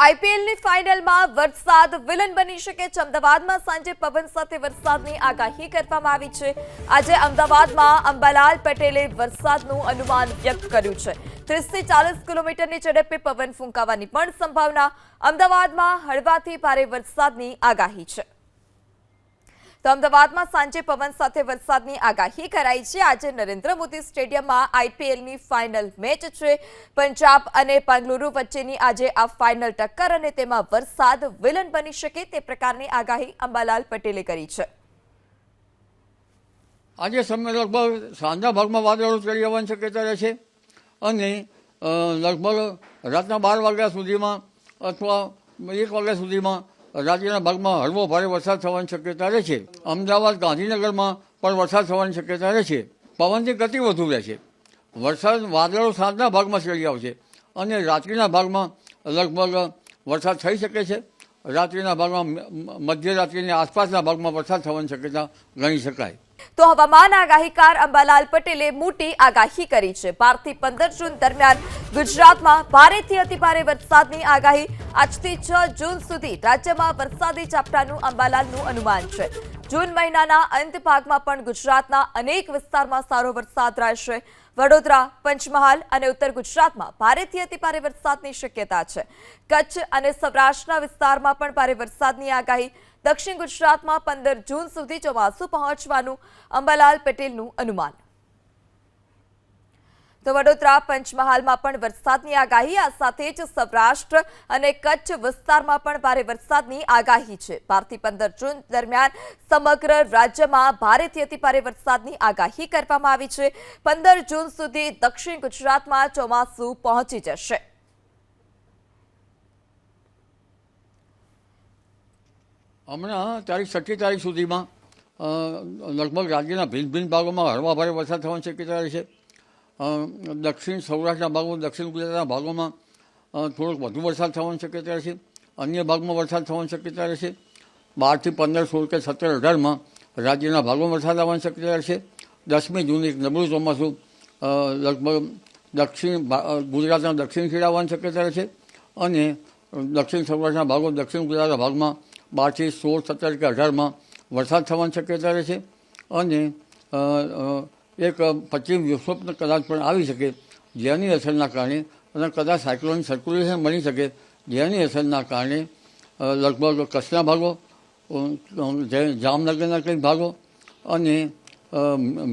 આઈપીએલની ફાઇનલમાં વરસાદ વિલન બની શકે છે। અમદાવાદમાં સાંજે પવન સાથે વરસાદની આગાહી કરવામાં આવી છે। આજે અમદાવાદમાં અંબાલાલ પટેલે વરસાદનું અનુમાન વ્યક્ત કર્યું છે। 30 થી 40 કિલોમીટરની ઝડપે પવન ફૂંકાવાની પણ સંભાવના। અમદાવાદમાં હળવાથી ભારે વરસાદની આગાહી છે। તો અમદાવાદમાં સાંજે પવન સાથે વરસાદની આગાહી કરાઈ છે। આજે નરેન્દ્ર મોદી સ્ટેડિયમમાં આઈપીએલની ફાઇનલ મેચ છે। પંજાબ અને બેંગલુરુ વચ્ચેની આજે આ ફાઇનલ ટક્કર અને તેમાં વરસાદ વિલન બની શકે તે પ્રકારની આગાહી અંબાલાલ પટેલે કરી છે। આજે સમય લગભગ સાંજના ભાગમાં વાદળો ચડી આવવાની શક્યતા રહેશે અને લગભગ રાતના 12 વાગ્યા સુધીમાં અથવા 1 વાગ્યા સુધીમાં રાજ્યના ભાગમાં હળવો ભારે વરસાદ થવાની શક્યતા રહેશે। અમદાવાદ ગાંધીનગરમાં પણ વરસાદ થવાની શક્યતા રહેશે। પવનની ગતિ વધુ રહેશે। વરસાદ વાદળો સાંજના ભાગમાં ચડી આવશે અને રાત્રિના ભાગમાં લગભગ વરસાદ થઈ શકે છે। રાત્રિના ભાગમાં મધ્યરાત્રિની આસપાસના ભાગમાં વરસાદ થવાની શક્યતા ગણી શકાય। તો હવામાન આગાહીકાર અંબાલાલ પટેલે મોટી આગાહી કરી છે। 12 થી 15 જૂન દરમિયાન ગુજરાતમાં ભારેથી અતિભારે વરસાદની આગાહી। આજથી 6 જૂન સુધી રાજ્યમાં વરસાદી ઝાપટાનું અંબાલાલનું અનુમાન છે। જૂન મહિનાના અંત ભાગમાં પણ ગુજરાતના અનેક વિસ્તારમાં સારો વરસાદ રહેશે। વડોદરા, પંચમહાલ અને ઉત્તર ગુજરાતમાં ભારેથી અતિભારે વરસાદની શક્યતા છે। કચ્છ અને સૌરાષ્ટ્રના વિસ્તારમાં પણ ભારે વરસાદની આગાહી। દક્ષિણ ગુજરાતમાં 15 જૂન સુધી ચોમાસું પહોંચવાનું અંબાલાલ પટેલનું અનુમાન। તો વડોદરા, પંચમહાલમાં પણ વરસાદની આગાહી। આ સાથે જ સૌરાષ્ટ્ર અને કચ્છ વિસ્તારમાં પણ ભારે વરસાદની આગાહી છે। 12 થી 15 જૂન દરમિયાન સમગ્ર રાજ્યમાં ભારેથી અતિભારે વરસાદની આગાહી કરવામાં આવી છે। 15 જૂન સુધી દક્ષિણ ગુજરાતમાં ચોમાસું પહોંચી જશે। હમણાં તારીખ 26 તારીખ સુધીમાં લગભગ રાજ્યના ભિન્ન ભિન્ન ભાગોમાં હળવા ભારે વરસાદ થવાની શક્યતા રહેશે। દક્ષિણ સૌરાષ્ટ્રના ભાગો, દક્ષિણ ગુજરાતના ભાગોમાં થોડોક વધુ વરસાદ થવાની શક્યતા રહેશે। અન્ય ભાગમાં વરસાદ થવાની શક્યતા રહેશે। 12 થી 15, 16 કે 17, 18માં રાજ્યના ભાગોમાં વરસાદ આવવાની શક્યતા રહેશે। 10મી જૂને એક નબળું ચોમાસું લગભગ દક્ષિણ ગુજરાતના દક્ષિણ ખીણ આવવાની શક્યતા રહેશે અને દક્ષિણ સૌરાષ્ટ્રના ભાગો, દક્ષિણ ગુજરાતના ભાગમાં 12 થી 16, 17 કે 18માં વરસાદ થવાની શક્યતા રહેશે અને એક પશ્ચિમ વિક્ષોભ કદાચ પણ આવી શકે જેની અસરના કારણે અને કદાચ સાયક્લોનિક સર્ક્યુલેશન બની શકે જેની અસરના કારણે લગભગ કચ્છના ભાગો, જામનગરના કંઈક ભાગો અને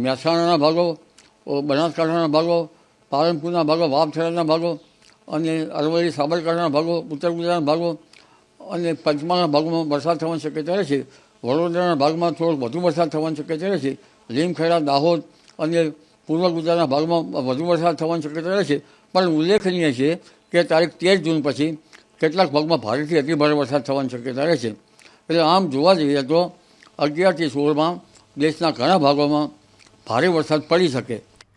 મહેસાણાના ભાગો, બનાસકાંઠાના ભાગો, પાલનપુરના ભાગો, વાવથરાના ભાગો અને અરવલ્લી, સાબરકાંઠાના ભાગો, ઉત્તર ગુજરાતના ભાગો અને પંચમહાલના ભાગોમાં વરસાદ થવાની શક્યતા રહેશે। વડોદરાના ભાગમાં થોડોક વધુ વરસાદ થવાની શક્યતા રહેશે। લીમખેડા, દાહોદ અને પૂર્વ ગુજરાતના ભાગમાં વધુ વરસાદ થવાની શક્યતા રહેશે। પણ ઉલ્લેખનીય છે કે તારીખ 13 જૂન પછી કેટલાક ભાગમાં ભારેથી અતિભારે વરસાદ થવાની શક્યતા રહેશે। એટલે આમ જોવા જઈએ તો 11 થી 16માં દેશના ઘણા ભાગોમાં ભારે વરસાદ પડી શકે।